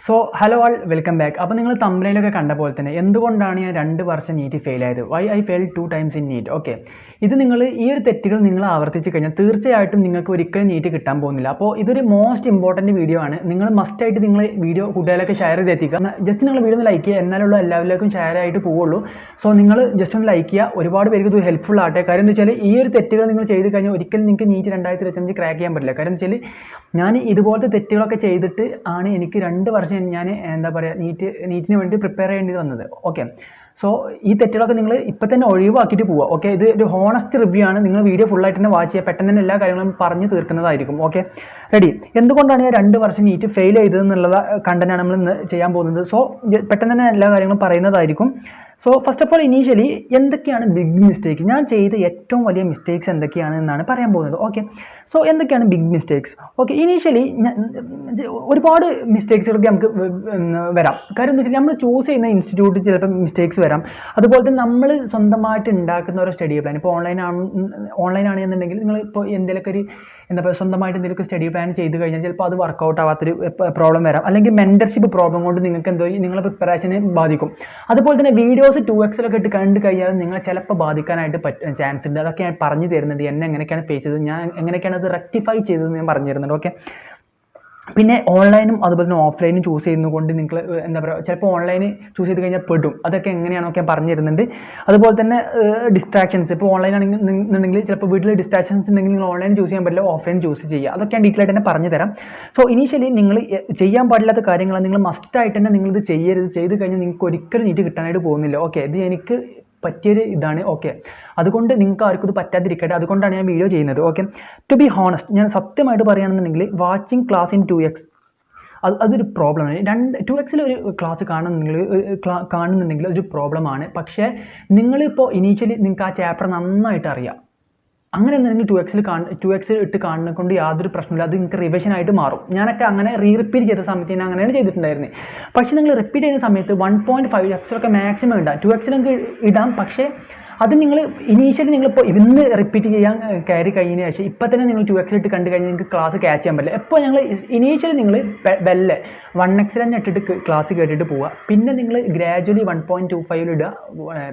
So hello ആൾ welcome back. അപ്പോൾ നിങ്ങൾ തമ്പ്നെയിലൊക്കെ കണ്ട പോലെ തന്നെ എന്തുകൊണ്ടാണ് ഞാൻ 2 വർഷം നീറ്റ് ഫെയിൽ ആയത്, why I fail 2 times in NEET. Okay, ഇത് നിങ്ങൾ ഈ ഒരു തെറ്റുകൾ നിങ്ങൾ ആവർത്തിച്ച് കഴിഞ്ഞാൽ തീർച്ചയായിട്ടും നിങ്ങൾക്ക് ഒരിക്കലും നീറ്റ് കിട്ടാൻ പോകുന്നില്ല. അപ്പോൾ ഇതൊരു മോസ്റ്റ് ഇമ്പോർട്ടൻറ്റ് വീഡിയോ ആണ്. നിങ്ങൾ മസ്റ്റായിട്ട് നിങ്ങൾ വീഡിയോ കൂട്ടുകാരൊക്കെ ഷെയർ ചെയ്ത് എത്തിക്കുക. ജസ്റ്റ് നിങ്ങൾ വീഡിയോ ഒന്ന് ലൈക്ക് ചെയ്യുക, എന്നാലുള്ള എല്ലാവരിലേക്കും ഷെയർ ആയിട്ട് പോവുള്ളൂ. സോ നിങ്ങൾ ജസ്റ്റ് ഒന്ന് ലൈക്ക് ചെയ്യുക, ഒരുപാട് പേർക്ക് ഇത് ഹെൽപ്ഫുൾ ആകട്ടെ. കാര്യം എന്താ വെച്ചാൽ ഈ ഒരു തെറ്റുകൾ നിങ്ങൾ ചെയ്ത് കഴിഞ്ഞാൽ ഒരിക്കലും നിങ്ങൾക്ക് നീറ്റ് 2025 ക്രാക്ക് ചെയ്യാൻ പറ്റില്ല. കാര്യം വെച്ചാൽ ഞാൻ ഇതുപോലത്തെ തെറ്റുകളൊക്കെ ചെയ്തിട്ട് ആണ് എനിക്ക് 2 വർഷം ഞാൻ എന്താ പറയുക നീറ്റിന് വേണ്ടി പ്രിപ്പയർ ചെയ്യേണ്ടി വന്നത്. ഓക്കെ, സോ ഈ തെറ്റുകളൊക്കെ നിങ്ങൾ ഇപ്പം തന്നെ ഒഴിവാക്കിയിട്ട് പോവുക. ഓക്കെ, ഇത് ഒരു ഹോണസ്റ്റ് റിവ്യൂ ആണ്. നിങ്ങൾ വീഡിയോ ഫുള്ളായിട്ട് തന്നെ വാച്ച് ചെയ്യുക, പെട്ടെന്ന് തന്നെ എല്ലാ കാര്യങ്ങളും പറഞ്ഞു തീർക്കുന്നതായിരിക്കും. Okay, ready. എന്തുകൊണ്ടാണ് ഞാൻ 2 വർഷം നീറ്റ് ഫെയിൽ ചെയ്തതെന്നുള്ള കണ്ടന്റാണ് നമ്മൾ ഇന്ന് ചെയ്യാൻ പോകുന്നത്. സോ പെട്ടെന്ന് തന്നെ എല്ലാ കാര്യങ്ങളും പറയുന്നതായിരിക്കും. So first of all initially എന്തൊക്കെയാണ് ബിഗ് മിസ്റ്റേക്ക്, ഞാൻ ചെയ്ത ഏറ്റവും വലിയ മിസ്റ്റേക്സ് എന്തൊക്കെയാണ് എന്നാണ് പറയാൻ പോകുന്നത്. ഓക്കെ, സോ എന്തൊക്കെയാണ് ബിഗ് മിസ്റ്റേക്സ്. ഓക്കെ, ഇനീഷ്യലി ഒരുപാട് മിസ്റ്റേക്സുകളൊക്കെ നമുക്ക് വരാം. കാര്യം എന്താ വെച്ചാൽ നമ്മൾ ചൂസ് ചെയ്യുന്ന ഇൻസ്റ്റിറ്റ്യൂട്ടിൽ ചിലപ്പോൾ മിസ്റ്റേക്സ് വരാം. അതുപോലെ തന്നെ നമ്മൾ സ്വന്തമായിട്ട് ഉണ്ടാക്കുന്ന ഒരു സ്റ്റഡി പ്ലാൻ, ഇപ്പോൾ ഓൺലൈൻ ആണെന്നുണ്ടെങ്കിൽ നിങ്ങൾ ഇപ്പോൾ എന്തെങ്കിലുമൊക്കെ ഒരു എന്താ പറയുക സ്വന്തമായിട്ട് എന്തെങ്കിലുമൊക്കെ സ്റ്റഡി പ്ലാൻ ചെയ്ത് കഴിഞ്ഞാൽ ചിലപ്പോൾ അത് വർക്കൗട്ട് ആവാത്തൊരു പ്രോബ്ലം വരാം. അല്ലെങ്കിൽ മെൻറ്റർഷിപ്പ് പ്രോബ്ലം കൊണ്ട് നിങ്ങൾക്ക് എന്തോ നിങ്ങളുടെ പ്രിപ്പറേഷനെ ബാധിക്കും. അതുപോലെ തന്നെ വീഡിയോസ് 2x ഇട്ട് കണ്ടു കഴിഞ്ഞാൽ നിങ്ങൾ ചിലപ്പോൾ ബാധിക്കാനായിട്ട് ചാൻസ് ഉണ്ട്. അതൊക്കെ ഞാൻ പറഞ്ഞു തരുന്നുണ്ട്, എന്നെ എങ്ങനെയൊക്കെയാണ് ഫേസ് ചെയ്തത്, ഞാൻ എങ്ങനെയൊക്കെയാണ് അത് റെക്ടിഫൈ ചെയ്തതെന്ന് ഞാൻ പറഞ്ഞു തരുന്നുണ്ട്. ഓക്കെ, പിന്നെ ഓൺലൈനും അതുപോലെ തന്നെ ഓഫ്ലൈനും ചൂസ് ചെയ്യുന്നതുകൊണ്ട് നിങ്ങൾ എന്താ പറയുക ചിലപ്പോൾ ഓൺലൈൻ ചൂസ് ചെയ്ത് കഴിഞ്ഞാൽ പെടും. അതൊക്കെ എങ്ങനെയാണൊക്കെ ഞാൻ പറഞ്ഞു തരുന്നുണ്ട്. അതുപോലെ തന്നെ ഡിസ്ട്രാക്ഷൻസ്, ഇപ്പോൾ ഓൺലൈൻ ആണെന്നുണ്ടെങ്കിൽ ചിലപ്പോൾ വീട്ടിൽ ഡിസ്ട്രാക്ഷൻസ് ഉണ്ടെങ്കിൽ നിങ്ങൾ ഓൺലൈൻ ചൂസ് ചെയ്യാൻ പറ്റില്ല, ഓഫ്ലൈൻ ചൂസ് ചെയ്യുക. അതൊക്കെ ഞാൻ ഡീറ്റെയിൽ ആയിട്ട് തന്നെ പറഞ്ഞു തരാം. സോ ഇനീഷ്യലി നിങ്ങൾ ചെയ്യാൻ പാടില്ലാത്ത കാര്യങ്ങളാണ്, നിങ്ങൾ മസ്റ്റായിട്ട് തന്നെ നിങ്ങളിത് ചെയ്യരുത്. ചെയ്ത് കഴിഞ്ഞാൽ നിങ്ങൾക്ക് ഒരിക്കലും നീറ്റ് കിട്ടാനായിട്ട് പോകുന്നില്ല. ഓക്കെ, ഇത് എനിക്ക് പറ്റിയൊരു ഇതാണ്. ഓക്കെ, അതുകൊണ്ട് നിങ്ങൾക്ക് ആർക്കും ഇത് പറ്റാതിരിക്കട്ടെ, അതുകൊണ്ടാണ് ഞാൻ വീഡിയോ ചെയ്യുന്നത്. ഓക്കെ, ടു ബി ഹോണസ്റ്റ്, ഞാൻ സത്യമായിട്ട് പറയുകയാണെന്നുണ്ടെങ്കിൽ വാച്ചിങ് ക്ലാസ് ഇൻ 2x അതൊരു പ്രോബ്ലമാണ്. 2x ഒരു ക്ലാസ് കാണുന്നുണ്ടെങ്കിൽ അതൊരു പ്രോബ്ലമാണ്. പക്ഷേ നിങ്ങളിപ്പോൾ ഇനീഷ്യലി നിങ്ങൾക്ക് ആ ചാപ്റ്റർ നന്നായിട്ട് അറിയാം, അങ്ങനെ എന്തെങ്കിലും 2x ഇട്ട് കാണുന്നത് കൊണ്ട് യാതൊരു പ്രശ്നമില്ല. അത് നിങ്ങൾക്ക് റിവിഷനായിട്ട് മാറും. ഞാനൊക്കെ അങ്ങനെ റിപ്പീറ്റ് ചെയ്ത സമയത്ത് ഞാൻ അങ്ങനെയാണ് ചെയ്തിട്ടുണ്ടായിരുന്നത്. പക്ഷേ നിങ്ങൾ റിപ്പീറ്റ് ചെയ്യുന്ന സമയത്ത് 1.5x ഒക്കെ മാക്സിമം ഇടാം. 2x നിങ്ങൾക്ക് ഇടാം, പക്ഷേ അത് നിങ്ങൾ ഇനീഷ്യലി നിങ്ങളിപ്പോൾ ഇന്ന് റിപ്പീറ്റ് ചെയ്യാൻ കയറി കഴിഞ്ഞതിന് ശേഷം ഇപ്പം തന്നെ നിങ്ങൾ 2x ഇട്ട് കണ്ടു കഴിഞ്ഞാൽ നിങ്ങൾക്ക് ക്ലാസ് ക്യാച്ച് ചെയ്യാൻ പറ്റില്ല. എപ്പോൾ ഞങ്ങൾ ഇനീഷ്യലി നിങ്ങൾ 1x തന്നെ ഇട്ടിട്ട് ക്ലാസ് കേട്ടിട്ട് പോവുക. പിന്നെ നിങ്ങൾ ഗ്രാജുവലി 1.25 ഇടുക,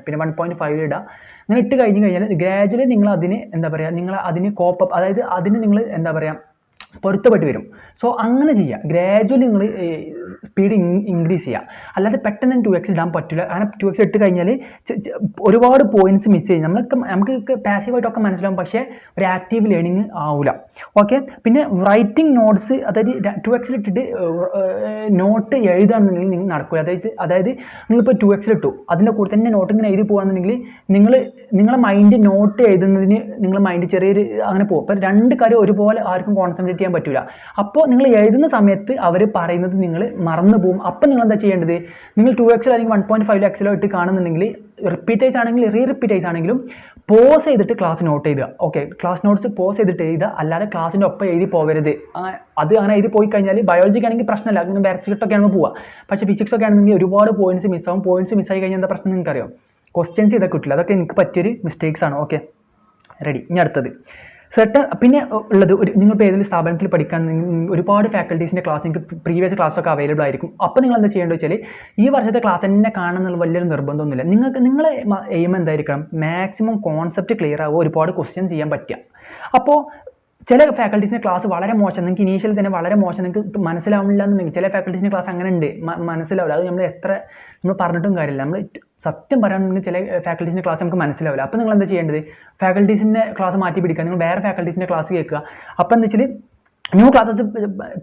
പിന്നെ 1.5 ഇടുക. അങ്ങനെ ഇട്ട് കഴിഞ്ഞാൽ ഗ്രാജുവലി നിങ്ങൾ അതിന് എന്താ പറയുക, നിങ്ങൾ അതിന് കോപ്പപ്പ്, അതായത് അതിന് നിങ്ങൾ എന്താ പറയുക പൊരുത്തപ്പെട്ട് വരും. സോ അങ്ങനെ ചെയ്യുക, ഗ്രാജുവലി നിങ്ങൾ സ്പീഡ് ഇൻക്രീസ് ചെയ്യുക. അല്ലാതെ പെട്ടെന്ന് 2x ഇടാൻ പറ്റില്ല. അങ്ങനെ 2x ഇട്ട് കഴിഞ്ഞാൽ ഒരുപാട് പോയിന്റ്സ് മിസ് ചെയ്യും. നമുക്ക് പാസീവായിട്ടൊക്കെ മനസ്സിലാവും, പക്ഷേ ഒരു ആക്റ്റീവ് ലേണിംഗ് ആവില്ല. ഓക്കെ, പിന്നെ റൈറ്റിംഗ് നോട്ട്സ്, അതായത് 2x ഇട്ടിട്ട് നോട്ട് എഴുതാണെന്നുണ്ടെങ്കിൽ നിങ്ങൾ നടക്കില്ല. അതായത് നിങ്ങളിപ്പോൾ 2x ഇട്ടു, അതിൻ്റെ കൂടെ തന്നെ നോട്ട് ഇങ്ങനെ എഴുതി പോകുകയാണെന്നുണ്ടെങ്കിൽ നിങ്ങളെ മൈൻഡ് നോട്ട് എഴുതുന്നതിന് നിങ്ങളുടെ മൈൻഡ് ചെറിയൊരു അങ്ങനെ പോകും. അപ്പോൾ 2 കാര്യം ഒരുപോലെ ആർക്കും കോൺസെൻട്രേറ്റ് ചെയ്യാൻ പറ്റില്ല. അപ്പോൾ നിങ്ങൾ എഴുതുന്ന സമയത്ത് അവർ പറയുന്നത് നിങ്ങൾ മറന്നു പോകും. അപ്പോൾ നിങ്ങൾ എന്താ ചെയ്യേണ്ടത്, നിങ്ങൾ 2x അല്ലെങ്കിൽ 1.5x ഇട്ട് കാണുന്നുണ്ടെങ്കിൽ റിപ്പീറ്റേഴ്സ് ആണെങ്കിൽ റിപ്പീറ്റേഴ്സ് ആണെങ്കിലും പോസ് ചെയ്തിട്ട് ക്ലാസ് നോട്ട് എഴുതുക. ഓക്കെ, ക്ലാസ് നോട്ട്സ് പോസ് ചെയ്തിട്ട് എഴുതുക, അല്ലാതെ ക്ലാസ്സിൻ്റെ ഒപ്പം എഴുതി പോകരുത്. അത് അങ്ങനെ എഴുതി പോയി കഴിഞ്ഞാൽ ബയോളജിക്ക് ആണെങ്കിൽ പ്രശ്നമില്ല, അങ്ങനെ ബാക്സിലിട്ടൊക്കെ ആണെങ്കിൽ പോവുക. പക്ഷേ ഫിസിക്സ് ഒക്കെ ആണെങ്കിൽ ഒരുപാട് പോയിന്റ്സ് മിസ്സാവും. പോയിന്റ്സ് മിസ്സായി കഴിഞ്ഞാൽ എന്താ പ്രശ്നം നിങ്ങൾക്ക് അറിയാം, ക്വസ്റ്റ്യൻസ് ചെയ്താൽ കിട്ടില്ല. അതൊക്കെ എനിക്ക് പറ്റിയൊരു മിസ്റ്റേക്സ് ആണ്. Okay, ready. ഇനി അടുത്തത് പിന്നെ ഉള്ളത്, നിങ്ങളിപ്പോൾ ഏതെങ്കിലും സ്ഥാപനത്തിൽ പഠിക്കാൻ ഒരുപാട് ഫാക്കൽറ്റീസിൻ്റെ ക്ലാസ് നിങ്ങൾക്ക് പ്രീവിയസ് ക്ലാസ്സൊക്കെ അവൈലബിൾ ആയിരിക്കും. അപ്പോൾ നിങ്ങൾ എന്താ ചെയ്യേണ്ടത് വെച്ചാൽ ഈ വർഷത്തെ ക്ലാസ് തന്നെ കാണുന്നുള്ള വലിയൊരു നിർബന്ധമൊന്നുമില്ല. നിങ്ങളെ എയിം എന്തായിരിക്കണം, മാക്സിമം കോൺസെപ്റ്റ് ക്ലിയർ ആവുക, ഒരുപാട് ക്വസ്റ്റ്യൻ ചെയ്യാൻ പറ്റുക. അപ്പോൾ ചില ഫാക്കൽറ്റീസിൻ്റെ ക്ലാസ് വളരെ മോശം, നിങ്ങൾക്ക് ഇനീഷ്യൽ തന്നെ വളരെ മോശം, നിങ്ങൾക്ക് മനസ്സിലാവില്ല എന്നുണ്ടെങ്കിൽ ചില ഫാക്കൽറ്റീസിൻ്റെ ക്ലാസ് അങ്ങനെ ഉണ്ട്, മനസ്സിലാവില്ല. അത് നമ്മൾ പറഞ്ഞിട്ടും കാര്യമില്ല. നമ്മൾ സത്യം പറയാനുണ്ടെങ്കിൽ ചില ഫാക്കൽറ്റീസിൻ്റെ ക്ലാസ് നമുക്ക് മനസ്സിലാവില്ല. അപ്പോൾ നിങ്ങൾ എന്താ ചെയ്യേണ്ടത്, ഫാക്കൽറ്റീസിൻ്റെ ക്ലാസ് മാറ്റി പിടിക്കുക, നിങ്ങൾ വേറെ ഫാക്കൽറ്റീസിൻ്റെ ക്ലാസ് കേൾക്കുക. അപ്പോൾ എന്താ വെച്ചാൽ ന്യൂ ക്ലാസ്സസ്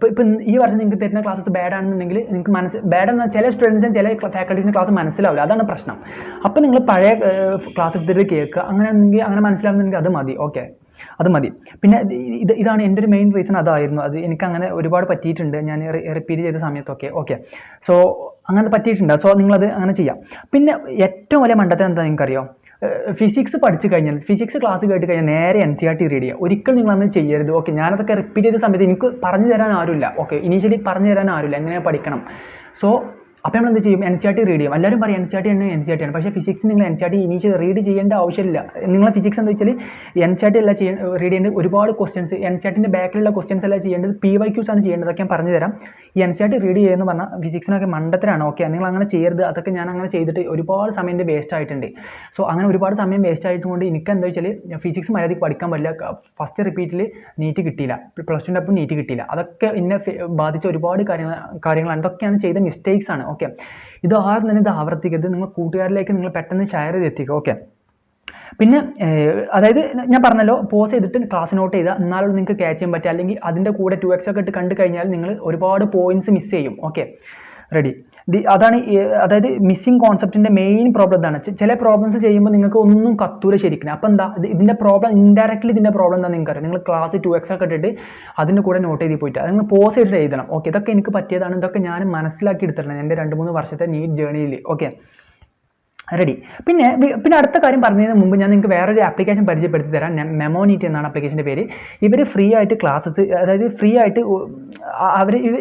ഇപ്പം ഈ വർഷം നിങ്ങൾക്ക് തരുന്ന ക്ലാസ്സസ് ബാഡ് ആണെന്നുണ്ടെങ്കിൽ നിങ്ങൾക്ക് ബാഡ് എന്നാൽ ചില സ്റ്റുഡൻസിന് ചില ഫാക്കൽറ്റീസിൻ്റെ ക്ലാസ് മനസ്സിലാവില്ല, അതാണ് പ്രശ്നം. അപ്പോൾ നിങ്ങൾ പഴയ ക്ലാസ് എടുത്തിട്ട് കേൾക്കുക, അങ്ങനെയാണെങ്കിൽ അങ്ങനെ മനസ്സിലാവുന്നെങ്കിൽ അത് മതി. ഓക്കെ, അത് മതി. പിന്നെ ഇതാണ് എൻ്റെ ഒരു മെയിൻ റീസൺ, അതായിരുന്നു. അത് എനിക്ക് അങ്ങനെ ഒരുപാട് പറ്റിയിട്ടുണ്ട്, ഞാൻ റിപ്പീറ്റ് ചെയ്ത സമയത്തൊക്കെ. ഓക്കെ, സോ അങ്ങനെ പറ്റിയിട്ടുണ്ട്. സോ നിങ്ങളത് അങ്ങനെ ചെയ്യാം. പിന്നെ ഏറ്റവും വലിയ മണ്ടത്തരം എന്താ നിങ്ങൾക്കറിയോ, ഫിസിക്സ് പഠിച്ചു കഴിഞ്ഞാൽ, ഫിസിക്സ് ക്ലാസ് കേട്ട് കഴിഞ്ഞാൽ നേരെ NCERT റീഡ് ചെയ്യുക. ഒരിക്കലും നിങ്ങളന്ന് ചെയ്യരുത്. ഓക്കെ, ഞാനതൊക്കെ റിപ്പീറ്റ് ചെയ്ത സമയത്ത് എനിക്ക് പറഞ്ഞു തരാൻ ആരുമില്ല. ഓക്കെ, ഇനീഷ്യലി പറഞ്ഞു തരാൻ ആരുമില്ല എങ്ങനെ പഠിക്കണം. സോ അപ്പോൾ നമ്മൾ എന്ത് ചെയ്യും, NCERT റീഡ് ചെയ്യും. എല്ലാവരും പറയും NCERT ആണ്, പക്ഷേ ഫിസിക്സ് നിങ്ങൾ NCERT ഇനീഷ്യൽ റീഡ് ചെയ്യേണ്ട ആവശ്യമില്ല. നിങ്ങളെ ഫിസിക്സ് എന്താ വെച്ചാൽ NCERT അല്ല റീഡ് ചെയ്യേണ്ടത്. ഒരുപാട് ക്വസ്റ്റ്യൻസ് NCERTൻ്റെ ബാക്കിലുള്ള ക്വസ്റ്റ്യൻസ് അല്ല ചെയ്യേണ്ടത്, PYQs ആണ് ചെയ്യേണ്ടത്. അതൊക്കെ ഞാൻ പറഞ്ഞു തരാം. ഈ NCERT റീഡ് ചെയ്യുമെന്ന് പറഞ്ഞാൽ ഫിസിക്സിനൊക്കെ മണ്ടത്തരാണ്. ഓക്കെ, നിങ്ങൾ അങ്ങനെ ചെയ്യരുത്. അതൊക്കെ ഞാൻ അങ്ങനെ ചെയ്തിട്ട് ഒരുപാട് സമയം എൻ്റെ വേസ്റ്റ് ആയിട്ടുണ്ട്. സോ അങ്ങനെ ഒരുപാട് സമയം വേസ്റ്റ് ആയതുകൊണ്ട് എനിക്ക് എന്താ വെച്ചാൽ ഫിസിക്സ് മര്യാദയ്ക്ക് പഠിക്കാൻ പറ്റില്ല. ഫസ്റ്റ് റിപ്പീറ്റിൽ നീറ്റ് കിട്ടിയില്ല, +2 അപ്പം നീറ്റ് കിട്ടിയില്ല. അതൊക്കെ എന്നെ ബാധിച്ച ഒരുപാട് കാര്യങ്ങളാണ്. ഇതൊക്കെയാണ് ചെയ്ത മിസ്റ്റേക്സ് ആണ്. ഓക്കെ, ഇത് ആരും തന്നെ ഇത് ആവർത്തിക്കരുത്. നിങ്ങൾ കൂട്ടുകാരിലേക്ക് നിങ്ങൾ പെട്ടെന്ന് ഷെയർ ചെയ്ത് എത്തിക്കുക. ഓക്കെ, പിന്നെ അതായത് ഞാൻ പറഞ്ഞല്ലോ, പോസ് ചെയ്തിട്ട് ക്ലാസ് നോട്ട് ചെയ്താൽ എന്നാലും നിങ്ങൾക്ക് ക്യാച്ച് ചെയ്യാൻ പറ്റുക. അല്ലെങ്കിൽ അതിൻ്റെ കൂടെ 2x ഒക്കെ ഇട്ട് കണ്ടു കഴിഞ്ഞാൽ നിങ്ങൾ ഒരുപാട് പോയിന്റ്സ് മിസ് ചെയ്യും. Okay, ready. അതാണ് അതായത് മിസ്സിങ് കോൺസെപ്റ്റിൻ്റെ മെയിൻ പ്രോബ്ലം ഇതാണ്. ചില പ്രോബ്ലംസ് ചെയ്യുമ്പോൾ നിങ്ങൾക്ക് ഒന്നും കത്തൂല ശരിക്കും. അപ്പോൾ എന്താ ഇതിൻ്റെ പ്രോബ്ലം, ഇൻഡയറക്റ്റ്ലി ഇതിൻ്റെ പ്രോബ്ലം എന്താ നിങ്ങൾക്ക് അറിയാം. നിങ്ങൾ ക്ലാസ് 2x ഒക്കെ ഇട്ടിട്ട് അതിൻ്റെ കൂടെ നോട്ട് ചെയ്ത് പോയിട്ട് അത് നിങ്ങൾ പോസ് ചെയ്തിട്ട് എഴുതണം. ഓക്കെ, ഇതൊക്കെ എനിക്ക് പറ്റിയതാണ്. ഇതൊക്കെ ഞാൻ മനസ്സിലാക്കി എടുത്തിട്ടുണ്ട് എൻ്റെ 2-3 വർഷത്തെ നീറ്റ് ജേർണിയിൽ. Okay, ready. പിന്നെ അടുത്ത കാര്യം പറഞ്ഞതിന് മുമ്പ് ഞാൻ നിങ്ങൾക്ക് വേറൊരു ആപ്ലിക്കേഷൻ പരിചയപ്പെടുത്തി തരാം. മെമോനീറ്റ് എന്നാണ് ആപ്ലിക്കേഷൻ്റെ പേര്. ഇവർ ഫ്രീ ആയിട്ട് ക്ലാസ്സസ്, അതായത് ഫ്രീ ആയിട്ട്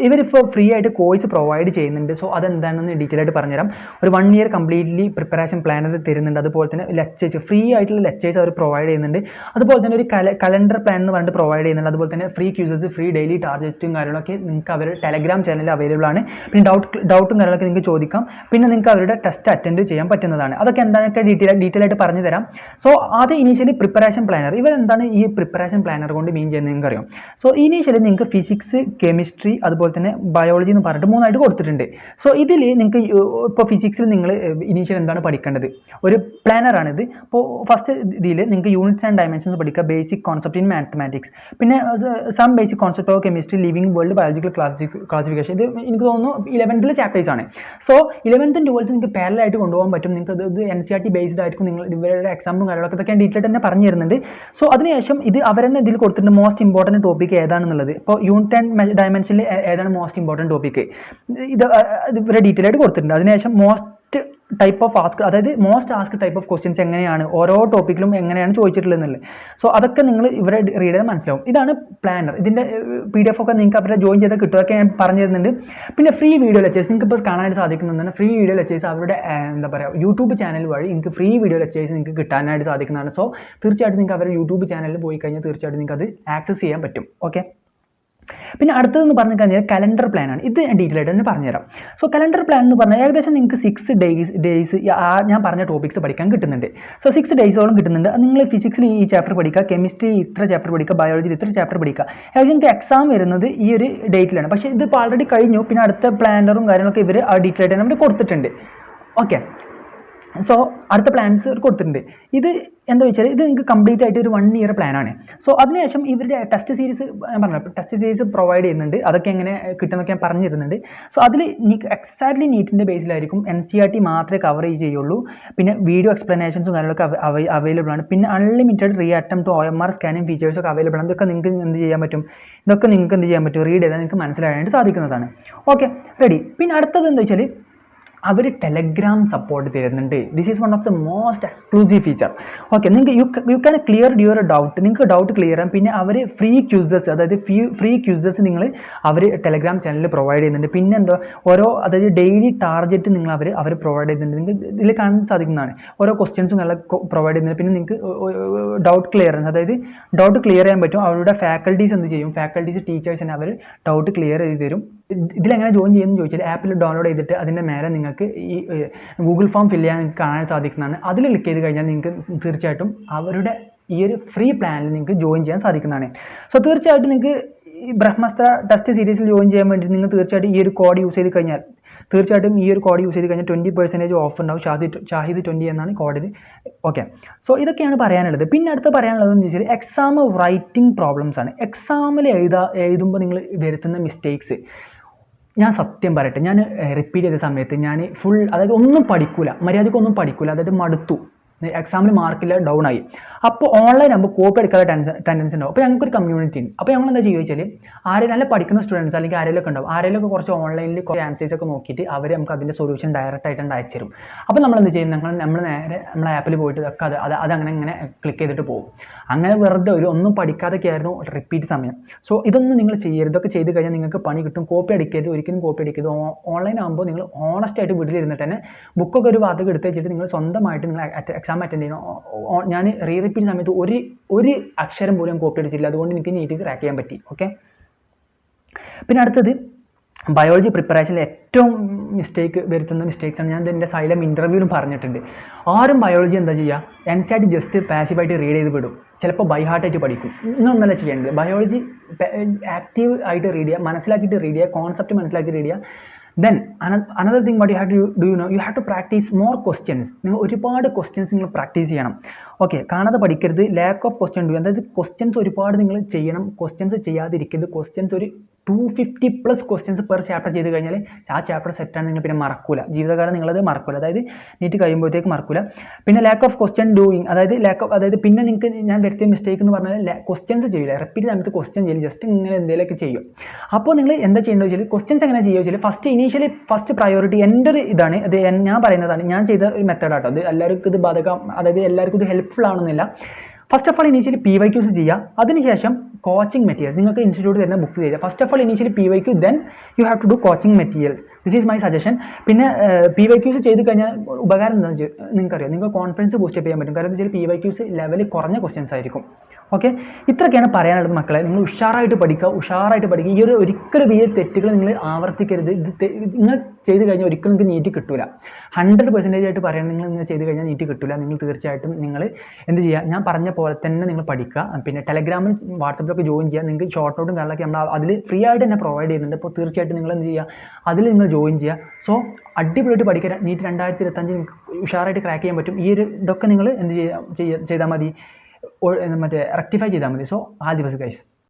ഇവരിപ്പോൾ ഫ്രീ ആയിട്ട് കോഴ്സ് പ്രൊവൈഡ് ചെയ്യുന്നുണ്ട്. സോ അതെന്താണെന്ന് ഡീറ്റെയിൽ ആയിട്ട് പറഞ്ഞുതരാം. ഒരു 1 ഇയർ കംപ്ലീറ്റ്ലി പ്രിപ്പറേഷൻ പ്ലാനർ തരുന്നുണ്ട്. അതുപോലെ തന്നെ ലെക്ചേഴ്സ്, ഫ്രീ ആയിട്ടുള്ള ലെക്ചേഴ്സ് അവർ പ്രൊവൈഡ് ചെയ്യുന്നുണ്ട്. അതുപോലെ തന്നെ ഒരു കലണ്ടർ പ്ലാൻ എന്ന് പറഞ്ഞിട്ട് പ്രൊവൈഡ് ചെയ്യുന്നുണ്ട്. അതുപോലെ തന്നെ ഫ്രീ ക്യൂസസ്, ഫ്രീ ഡെയിലി ടാർഗറ്റും കാര്യങ്ങളൊക്കെ നിങ്ങൾക്ക് അവർ ടെലഗ്രാം ചാനലിൽ അവൈലബിൾ ആണ്. പിന്നെ ഡൗട്ടും കാര്യങ്ങളൊക്കെ നിങ്ങൾക്ക് ചോദിക്കാം. പിന്നെ നിങ്ങൾക്ക് അവരുടെ ടെസ്റ്റ് അറ്റൻഡ് ചെയ്യാൻ പറ്റുന്നതാണ്. അതൊക്കെ എന്താണൊക്കെ ഡീറ്റെയിൽ ആയിട്ട് പറഞ്ഞു തരാം. സോ അത് ഇനീഷ്യലി പ്രിപ്പറേഷൻ പ്ലാനർ. ഇവരെന്താണ് ഈ പ്രിപ്പറേഷൻ പ്ലാനർ കൊണ്ട് മീൻ ചെയ്യുന്നത് നിങ്ങൾക്ക് അറിയാം. സോ ഇനീഷ്യലി നിങ്ങൾക്ക് ഫിസിക്സ്, കെമിസ്ട്രി, അതുപോലെ തന്നെ ബയോളജി എന്ന് പറഞ്ഞിട്ട് 3 ആയിട്ട് കൊടുത്തിട്ടുണ്ട്. സോ ഇതിൽ നിങ്ങൾക്ക് ഇപ്പോൾ ഫിസിക്സിൽ നിങ്ങൾ ഇനീഷ്യൽ എന്താണ് പഠിക്കേണ്ടത്, ഒരു പ്ലാനറാണിത്. ഇപ്പോൾ ഫസ്റ്റ് ഇതിൽ നിങ്ങൾക്ക് യൂണിറ്റ്സ് ആൻഡ് ഡയമെൻഷൻസ് പഠിക്കുക, ബേസിക് കോൺസെപ്റ്റ് ഇൻ മാത്തമാറ്റിക്സ്. പിന്നെ some basic concept of chemistry, living world, biological classification. ഇത് എനിക്ക് തോന്നുന്നു 11th ചാപ്റ്റേഴ്സ് ആണ്. സോ 11th 12th നിങ്ങൾക്ക് പാരലായിട്ട് കൊണ്ടുപോകാൻ പറ്റും. നിങ്ങൾക്ക് ഇത് NCERT ബേസ്ഡ് ആയിരിക്കും. നിങ്ങൾ ഇവരുടെ എക്സാമും കാര്യങ്ങളൊക്കെ ഇതൊക്കെ ഡീറ്റെയിൽ തന്നെ പറഞ്ഞു തരുന്നുണ്ട്. സോ അതിനുശേഷം ഇത് അവർ തന്നെ ഇതിൽ കൊടുത്തിട്ടുണ്ട് മോസ്റ്റ് ഇമ്പോർട്ടൻറ്റ് ടോപ്പിക് ഏതാണെന്നുള്ളത്. ഇപ്പോൾ യൂണിറ്റ് ആൻഡ് ഡയമെൻഷനിൽ ഏതാണ് മോസ്റ്റ് ഇമ്പോർട്ടൻറ്റ് ടോപ്പിക്, ഇത് ഇവരെ ഡീറ്റെയിൽ ആയിട്ട് കൊടുത്തിട്ടുണ്ട്. അതിനുശേഷം മോസ്റ്റ് ടൈപ്പ് ഓഫ് ആസ്ക്, അതായത് most ask type of questions എങ്ങനെയാണ് ഓരോ ടോപ്പിക്കിലും എങ്ങനെയാണ് ചോദിച്ചിട്ടുള്ളത്. സോ അതൊക്കെ നിങ്ങൾ ഇവരെ റീഡ് ചെയ്താൽ മനസ്സിലാവും. ഇതാണ് പ്ലാനർ. ഇതിൻ്റെ PDF ഒക്കെ നിങ്ങൾക്ക് അവരുടെ ജോയിൻ ചെയ്താൽ കിട്ടും. അതൊക്കെ ഞാൻ പറഞ്ഞു തരുന്നുണ്ട്. പിന്നെ ഫ്രീ വീഡിയോ ലെക്ചേഴ്സ് നിങ്ങൾക്ക് ഇപ്പോൾ കാണാനായിട്ട് സാധിക്കുന്നതാണ്. ഫ്രീ വീഡിയോ ലെക്ചേഴ്സ് അവരുടെ എന്താ പറയുക യൂട്യൂബ് ചാനൽ വഴി നിങ്ങൾക്ക് ഫ്രീ വീഡിയോ ലെക്ചേഴ്സ് നിങ്ങൾക്ക് കിട്ടാനായിട്ട് സാധിക്കുന്നതാണ്. സോ തീർച്ചയായിട്ടും നിങ്ങൾക്ക് അവരുടെ യൂട്യൂബ് ചാനലിൽ പോയി കഴിഞ്ഞാൽ തീർച്ചയായിട്ടും നിങ്ങൾക്ക് അത് ആക്സസ് ചെയ്യാൻ പറ്റും. ഓക്കെ, പിന്നെ അടുത്തതെന്ന് പറഞ്ഞു കഴിഞ്ഞാൽ കലണ്ടർ പ്ലാനാണ്. ഇത് ഡീറ്റെയിൽ ആയിട്ട് തന്നെ പറഞ്ഞുതരാം. സോ കലണ്ടർ പ്ലാൻ എന്ന് പറഞ്ഞാൽ ഏകദേശം നിങ്ങൾക്ക് 6 ഡേയ്സ് ഞാൻ പറഞ്ഞ ടോപ്പിക്സ് പഠിക്കാൻ കിട്ടുന്നുണ്ട്. സോ 6 ഡേയ്സോളം കിട്ടുന്നുണ്ട്. നിങ്ങൾ ഫിസിക്സിൽ ഈ ചാപ്റ്റർ പഠിക്കുക, കെമിസ്ട്രി ഇത്ര ചാപ്റ്റർ പഠിക്കുക, ബയോളജിയിൽ ഇത്ര ചാപ്റ്റർ പഠിക്കുക. ഏകദേശം നിങ്ങൾക്ക് എക്സാം വരുന്നത് ഈ ഒരു ഡേറ്റിലാണ്. പക്ഷേ ഇതിപ്പോൾ ആൾറെഡി കഴിഞ്ഞു. പിന്നെ അടുത്ത പ്ലാനറും കാര്യങ്ങളൊക്കെ ഇവർ ഡീറ്റെയിൽ ആയിട്ട് നമ്മൾ കൊടുത്തിട്ടുണ്ട്. ഓക്കെ, സോ അടുത്ത പ്ലാൻസ് കൊടുത്തിട്ടുണ്ട്. ഇത് എന്താ വെച്ചാൽ ഇത് നിങ്ങൾക്ക് കംപ്ലീറ്റ് ആയിട്ട് ഒരു 1 ഇയർ പ്ലാനാണ്. സോ അതിനുശേഷം ഇവരുടെ ടെസ്റ്റ് സീരീസ് ഞാൻ പറഞ്ഞു, ടെസ്റ്റ് സീരീസ് പ്രൊവൈഡ് ചെയ്യുന്നുണ്ട്. അതൊക്കെ എങ്ങനെ കിട്ടുമെന്നൊക്കെ ഞാൻ പറഞ്ഞു തരുന്നുണ്ട്. സോ അതിൽ എക്സാക്ട്ലി നീറ്റിൻ്റെ ബേസിലായിരിക്കും. NCERT മാത്രമേ കവർ ചെയ്യുള്ളൂ. പിന്നെ വീഡിയോ എക്സ്പ്ലനേഷൻസും കാര്യങ്ങളൊക്കെ അവൈലബിൾ ആണ്. പിന്നെ unlimited reattempt OMR scanning ഫീച്ചേഴ്സൊക്കെ അവൈലബിൾ ആണ്. ഇതൊക്കെ നിങ്ങൾക്ക് എന്ത് ചെയ്യാൻ പറ്റും, ഇതൊക്കെ നിങ്ങൾക്ക് എന്ത് ചെയ്യാൻ പറ്റും, റീഡ് ചെയ്താൽ നിങ്ങൾക്ക് മനസ്സിലാകാനായിട്ട് സാധിക്കുന്നതാണ്. Okay, ready. പിന്നെ അടുത്തത് എന്താ വെച്ചാൽ അവർ ടെലഗ്രാം സപ്പോർട്ട് തരുന്നുണ്ട്. This is one of the most exclusive feature. Okay, നിങ്ങൾക്ക് you can clear your doubt. നിങ്ങൾക്ക് ഡൗട്ട് ക്ലിയർ ചെയ്യാം. പിന്നെ അവർ ഫ്രീ ക്യൂസസ്, അതായത് ഫ്രീ ക്യൂസസ് അവർ ടെലഗ്രാം ചാനലിൽ പ്രൊവൈഡ് ചെയ്യുന്നുണ്ട്. പിന്നെ എന്താ അതായത് ഡെയിലി ടാർഗറ്റ് അവർ പ്രൊവൈഡ് ചെയ്യുന്നുണ്ട്. നിങ്ങൾക്ക് ഇതിൽ കാണാൻ സാധിക്കുന്നതാണ്. ഓരോ ക്വസ്റ്റ്യൻസും പ്രൊവൈഡ് ചെയ്യുന്നുണ്ട്. പിന്നെ നിങ്ങൾക്ക് ഡൗട്ട് ക്ലിയർ ചെയ്യാൻ പറ്റും. അവരുടെ ഫാക്കൽറ്റീസ് എന്ത് ചെയ്യും, ഫാക്കൽറ്റീസ് ടീച്ചേഴ്സിനെ അവർ ഡൗട്ട് ക്ലിയർ ചെയ്ത് തരും. ഇതിലെങ്ങനെ ജോയിൻ ചെയ്യുമെന്ന് ചോദിച്ചാൽ ആപ്പിൽ ഡൗൺലോഡ് ചെയ്തിട്ട് അതിൻ്റെ മേലെ നിങ്ങൾക്ക് ഈ ഗൂഗിൾ ഫോം ഫില്ല് ചെയ്യാൻ കാണാൻ സാധിക്കുന്നതാണ്. അതിൽ ക്ലിക്ക് ചെയ്ത് കഴിഞ്ഞാൽ നിങ്ങൾക്ക് തീർച്ചയായിട്ടും അവരുടെ ഈ ഒരു ഫ്രീ പ്ലാനിൽ നിങ്ങൾക്ക് ജോയിൻ ചെയ്യാൻ സാധിക്കുന്നതാണ്. സോ തീർച്ചയായിട്ടും നിങ്ങൾക്ക് ഈ ബ്രഹ്മാസ്ത്ര ടെസ്റ്റ് സീരീസിൽ ജോയിൻ ചെയ്യാൻ വേണ്ടി നിങ്ങൾ തീർച്ചയായിട്ടും ഈ ഒരു കോഡ് യൂസ് ചെയ്ത് കഴിഞ്ഞാൽ 20% ഓഫ് ഉണ്ടാവും. ഷാഹിദ് 20 എന്നാണ് കോഡിൽ. ഓക്കെ, സോ ഇതൊക്കെയാണ് പറയാനുള്ളത്. പിന്നെ അടുത്ത് പറയാനുള്ളതെന്ന് വെച്ചാൽ എക്സാം റൈറ്റിംഗ് പ്രോബ്ലംസ് ആണ്. എക്സാമിൽ എഴുതുമ്പോൾ നിങ്ങൾ വരുത്തുന്ന മിസ്റ്റേക്സ് ഞാൻ സത്യം പറയട്ടെ, ഞാൻ റിപ്പീറ്റ് ചെയ്ത സമയത്ത് ഞാൻ അതായത് ഒന്നും പഠിക്കൂല, മര്യാദയ്ക്കൊന്നും പഠിക്കൂല, അതായത് മടുത്തു. എക്സാമിന് മാർക്കില്ല, ഡൗൺ ആയി. അപ്പോൾ ഓൺലൈൻ ആകുമ്പോൾ കോപ്പി എടുക്കാതെ ടെൻഡൻസി ഉണ്ടാവും. അപ്പോൾ ഞങ്ങൾക്കൊരു കമ്മ്യൂണിറ്റി ഉണ്ട്. അപ്പോൾ ഞങ്ങൾ എന്താ ചെയ്യുക വെച്ചാൽ ആരെയും നല്ല പഠിക്കുന്ന സ്റ്റുഡൻസ് അല്ലെങ്കിൽ ആരെങ്കിലും ഒക്കെ ഉണ്ടാവും, ആരെങ്കിലും ഒക്കെ കുറച്ച് ഓൺലൈനിൽ കുറച്ച് ആൻസേഴ്സ് ഒക്കെ നോക്കിയിട്ട് അവർ നമുക്ക് അതിൻ്റെ സൊല്യൂഷൻ ഡയറക്റ്റ് ആയിട്ട് അയച്ചു തരും. അപ്പോൾ നമ്മൾ എന്ത് ചെയ്യും, നമ്മൾ നേരെ നമ്മളെ ആപ്പിൽ പോയിട്ട് ഒക്കെ അതങ്ങനെ ഇങ്ങനെ ക്ലിക്ക് ചെയ്തിട്ട് പോകും. അങ്ങനെ വെറുതെ ഒന്നും പഠിക്കാതൊക്കെ ആയിരുന്നു റിപ്പീറ്റ് സമയം. സോ ഇതൊന്നും നിങ്ങൾ ചെയ്യരുത്. ഇതൊക്കെ ചെയ്ത് കഴിഞ്ഞാൽ നിങ്ങൾക്ക് പണി കിട്ടും. കോപ്പി അടിക്കരുത്, ഒരിക്കലും കോപ്പി അടിക്കരുത്. ഓൺലൈൻ ആകുമ്പോൾ നിങ്ങൾ ഓണസ്റ്റ് ആയിട്ട് വീട്ടിലിരുന്നിട്ട് തന്നെ ബുക്കൊക്കെ ഒരു ഭാഗത്തേക്ക് എടുത്ത് വെച്ചിട്ട് നിങ്ങൾ സ്വന്തമായിട്ട് നിങ്ങൾ എക്സാം അറ്റൻഡ് ചെയ്യണം. ഞാൻ റിപ്പീറ്റ് സമയത്ത് ഒരു അക്ഷരം പോലും കോപ്പി അടിച്ചില്ല. അതുകൊണ്ട് എനിക്ക് നീറ്റ് ക്രാക്ക് ചെയ്യാൻ പറ്റി. ഓക്കെ, പിന്നെ അടുത്തത് ബയോളജി പ്രിപ്പറേഷനിൽ ഏറ്റവും വരുത്തുന്ന മിസ്റ്റേക്സാണ്. ഞാൻ എൻ്റെ സൈലം ഇൻ്റർവ്യൂവിലും പറഞ്ഞിട്ടുണ്ട്. ആരും ബയോളജി എന്താ ചെയ്യുക, NCERT ജസ്റ്റ് പാസീവായിട്ട് റീഡ് ചെയ്ത് വിടും, ചിലപ്പോൾ ബൈ ഹാർട്ടായിട്ട് പഠിക്കും. ഇങ്ങനൊന്നല്ല ചെയ്യേണ്ടത്. ബയോളജി ആക്റ്റീവ് ആയിട്ട് റീഡ് ചെയ്യുക, മനസ്സിലാക്കിയിട്ട് റീഡ് ചെയ്യുക, കോൺസെപ്റ്റ് മനസ്സിലാക്കി റീഡ് ചെയ്യുക. Then another thing what you have to do you have to practice more questions. നിങ്ങൾ ഒരുപാട് ക്വസ്റ്റ്യൻസ് നിങ്ങൾ പ്രാക്ടീസ് ചെയ്യണം. ഓക്കെ, കാണാതെ പഠിക്കരുത്. ലാക്ക് ഓഫ് ക്വസ്റ്റ്യൻ ഡു, അതായത് ക്വസ്റ്റ്യൻസ് ഒരുപാട് നിങ്ങൾ ചെയ്യണം. ക്വസ്റ്റ്യൻസ് ചെയ്യാതിരിക്കരുത്. ക്വസ്റ്റ്യൻസ് ഒരു 250+ ക്വസ്റ്റ്യൻസ് പെർ ചാപ്റ്റർ ചെയ്ത് കഴിഞ്ഞാൽ ആ ചാപ്റ്റർ സെറ്റാണ്. നിങ്ങൾ പിന്നെ മറക്കൂല, ജീവിതകാലം നിങ്ങളത് മറക്കൂല, അതായത് നീറ്റ് കഴിയുമ്പോഴത്തേക്ക് മറക്കൂല. പിന്നെ ലാക്ക് ഓഫ് ക്വസ്റ്റ്യൻ ഡൂയിങ്, അതായത് പിന്നെ നിങ്ങൾക്ക് ഞാൻ വരുത്തിയ മിസ്റ്റേക്ക് എന്ന് പറഞ്ഞാൽ ക്വസ്റ്റ്യൻസ് ചെയ്യില്ല, റിപ്പീറ്റ് സമയത്ത് ക്വസ്റ്റ്യൻ ചെയ്യില്ല, ജസ്റ്റ് ഇങ്ങനെ എന്തെങ്കിലുമൊക്കെ ചെയ്യും. അപ്പോൾ നിങ്ങൾ എന്താ ചെയ്യേണ്ടത് വെച്ചാൽ ക്വസ്റ്റ്യൻസ് എങ്ങനെ ചെയ്യുക വെച്ചാൽ ഫസ്റ്റ് പ്രയോറിറ്റി എൻ്റെ ഒരു ഇതാണ്, അത് ഞാൻ പറയുന്നതാണ്, ഞാൻ ചെയ്ത ഒരു മെത്തേഡാട്ടോ. അത് എല്ലാവർക്കും ഇത് ബാധകം, അതായത് എല്ലാവർക്കും ഇത് ഹെൽപ്ഫുൾ ആണെന്നില്ല. First of all initially PYQ ചെയ്യുക. അതിനുശേഷം കോച്ചിങ് മെറ്റീരിയൽ നിങ്ങൾക്ക് ഇൻസ്റ്റിറ്റ്യൂട്ട് തരുന്ന ബുക്ക് ചെയ്യുക. First of all initially PYQ, then you have to do coaching material. This is my suggestion. പിന്നെ PYQs ചെയ്ത് കഴിഞ്ഞാൽ ഉപകാരം എന്താണെന്ന് വെച്ചാൽ നിങ്ങൾക്കറിയാം, നിങ്ങൾക്ക് കോൺഫിഡൻസ് ബൂസ്റ്റ് ചെയ്യാൻ പറ്റും. കാരണം എന്താ വെച്ചാൽ PYQs ലെവൽ കുറഞ്ഞ ക്വസ്റ്റ്യൻസ് ആയിരിക്കും. ഓക്കെ, ഇത്രയൊക്കെയാണ് പറയാനുള്ളത് മക്കളെ. നിങ്ങൾ ഉഷാറായിട്ട് പഠിക്കുക. ഈ ഒരിക്കലും ഈ തെറ്റുകൾ നിങ്ങൾ ആവർത്തിക്കരുത്. നിങ്ങൾ ചെയ്ത് കഴിഞ്ഞാൽ ഒരിക്കലും നിങ്ങൾക്ക് നീറ്റ് കിട്ടില്ല. 100% ആയിട്ട് പറയുന്നത്, നിങ്ങൾ ചെയ്ത് കഴിഞ്ഞാൽ നീറ്റ് കിട്ടില്ല. നിങ്ങൾ തീർച്ചയായിട്ടും നിങ്ങൾ എന്ത് ചെയ്യുക, ഞാൻ പറഞ്ഞ പോലെ തന്നെ നിങ്ങൾ പഠിക്കുക. പിന്നെ ടെലഗ്രാമിൽ വാട്സപ്പിലൊക്കെ ജോയിൻ ചെയ്യുക. നിങ്ങൾക്ക് ഷോർട്ട് നോട്ടും കാര്യങ്ങളൊക്കെ നമ്മൾ അതിൽ ഫ്രീ ആയിട്ട് തന്നെ പ്രൊവൈഡ് ചെയ്യുന്നുണ്ട്. അപ്പോൾ തീർച്ചയായിട്ടും നിങ്ങൾ എന്ത് ചെയ്യുക, അതിൽ നിങ്ങൾ ജോയിൻ ചെയ്യുക. സോ അടിപൊളിയായിട്ട് പഠിക്കുക. നീറ്റ് 2025 നിങ്ങൾക്ക് ഉഷാറായിട്ട് ക്രാക്ക് ചെയ്യാൻ പറ്റും. ഈ ഒരു ഇതൊക്കെ നിങ്ങൾ എന്ത് ചെയ്താൽ മതി, മറ്റേ റെക്ടിഫൈ ചെയ്താൽ മതി. So all the best guys.